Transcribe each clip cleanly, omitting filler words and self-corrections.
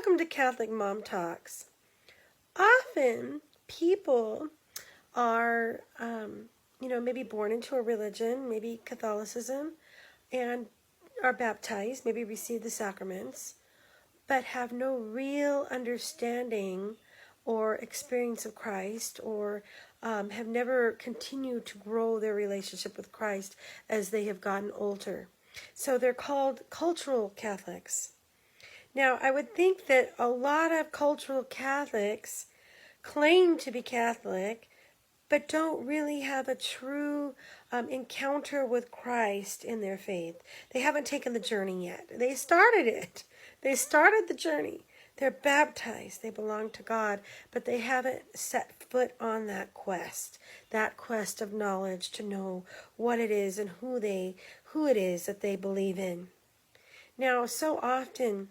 Welcome to Catholic Mom Talks. Often people are, maybe born into a religion, maybe Catholicism, and are baptized, maybe receive the sacraments, but have no real understanding or experience of Christ, or have never continued to grow their relationship with Christ as they have gotten older. So they're called cultural Catholics. Now, I would think that a lot of cultural Catholics claim to be Catholic, but don't really have a true encounter with Christ in their faith. They haven't taken the journey yet. They started it. They started the journey. They're baptized. They belong to God, but they haven't set foot on that quest of knowledge to know what it is and who it is that they believe in. Now, so often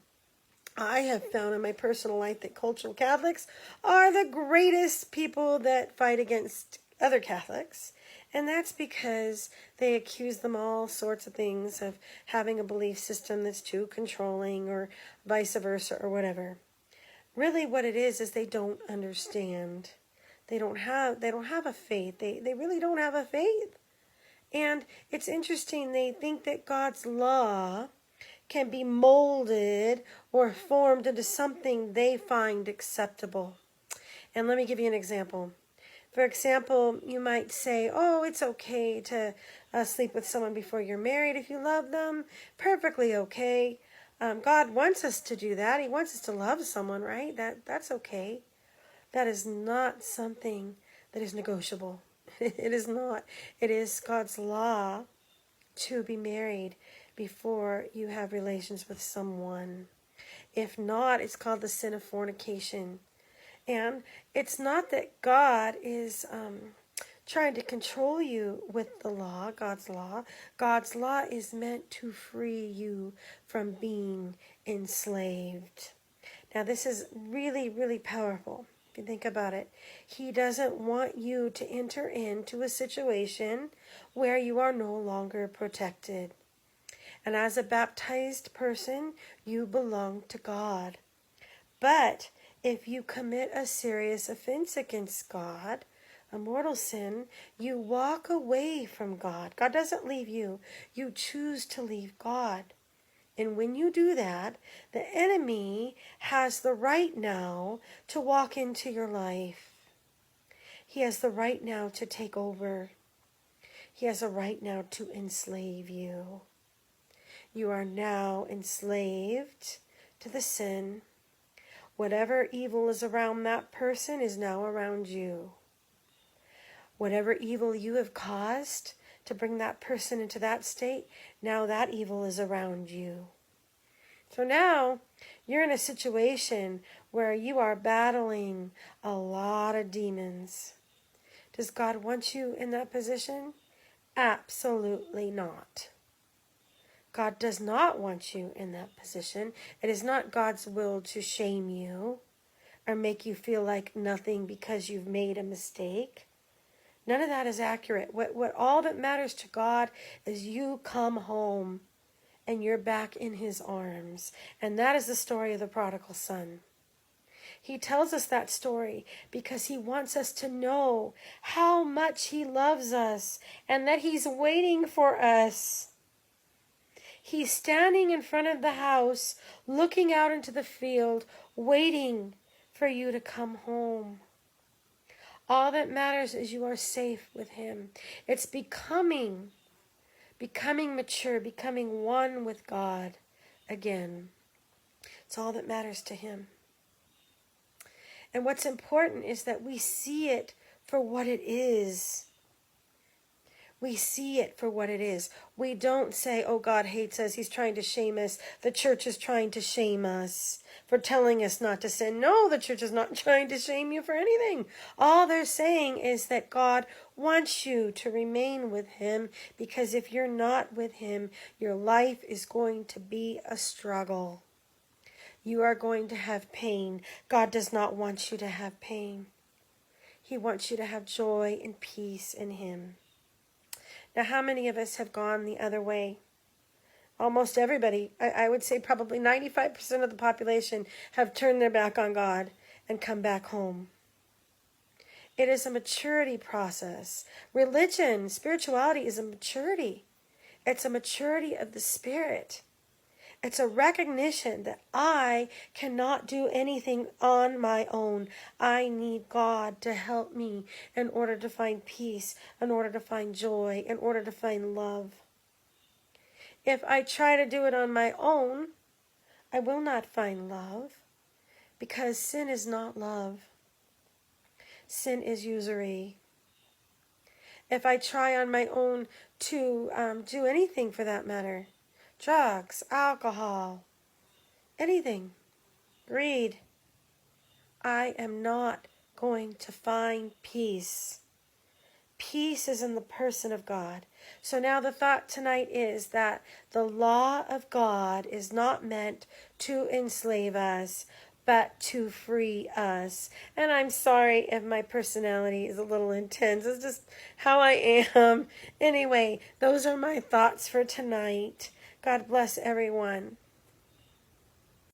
I have found in my personal life that cultural Catholics are the greatest people that fight against other Catholics. And that's because they accuse them all sorts of things of having a belief system that's too controlling or vice versa or whatever. Really what it is they don't understand. They don't have a faith. They really don't have a faith. And it's interesting, they think that God's law can be molded or formed into something they find acceptable. And let me give you an example. For example, you might say, oh, it's okay to sleep with someone before you're married if you love them. Perfectly okay. God wants us to do that. He wants us to love someone, right? That's okay. That is not something that is negotiable. It is not. It is God's law to be married before you have relations with someone. If not, it's called the sin of fornication. And it's not that God is trying to control you with the law, God's law. God's law is meant to free you from being enslaved. Now, this is really, really powerful. If you think about it, He doesn't want you to enter into a situation where you are no longer protected. And as a baptized person, you belong to God. But if you commit a serious offense against God, a mortal sin, you walk away from God. God doesn't leave you. You choose to leave God. And when you do that, the enemy has the right now to walk into your life. He has the right now to take over. He has a right now to enslave you. You are now enslaved to the sin. Whatever evil is around that person is now around you. Whatever evil you have caused to bring that person into that state, now that evil is around you. So now you're in a situation where you are battling a lot of demons. Does God want you in that position? Absolutely not. God does not want you in that position. It is not God's will to shame you or make you feel like nothing because you've made a mistake. None of that is accurate. What all that matters to God is you come home and you're back in His arms. And that is the story of the prodigal son. He tells us that story because He wants us to know how much He loves us and that He's waiting for us. He's standing in front of the house, looking out into the field, waiting for you to come home. All that matters is you are safe with Him. It's becoming mature, becoming one with God again. It's all that matters to Him. And what's important is that we see it for what it is. We see it for what it is. We don't say, oh, God hates us. He's trying to shame us. The church is trying to shame us for telling us not to sin. No, the church is not trying to shame you for anything. All they're saying is that God wants you to remain with Him, because if you're not with Him, your life is going to be a struggle. You are going to have pain. God does not want you to have pain. He wants you to have joy and peace in Him. Now, how many of us have gone the other way? Almost everybody, I would say probably 95% of the population have turned their back on God and come back home. It is a maturity process. Religion, spirituality is a maturity. It's a maturity of the spirit. It's a recognition that I cannot do anything on my own. I need God to help me in order to find peace, in order to find joy, in order to find love. If I try to do it on my own, I will not find love, because sin is not love. Sin is usury. If I try on my own to do anything for that matter, drugs, alcohol, anything, greed, I am not going to find peace. Peace is in the person of God. So now the thought tonight is that the law of God is not meant to enslave us, but to free us. And I'm sorry if my personality is a little intense. It's just how I am. Anyway, those are my thoughts for tonight. God bless everyone.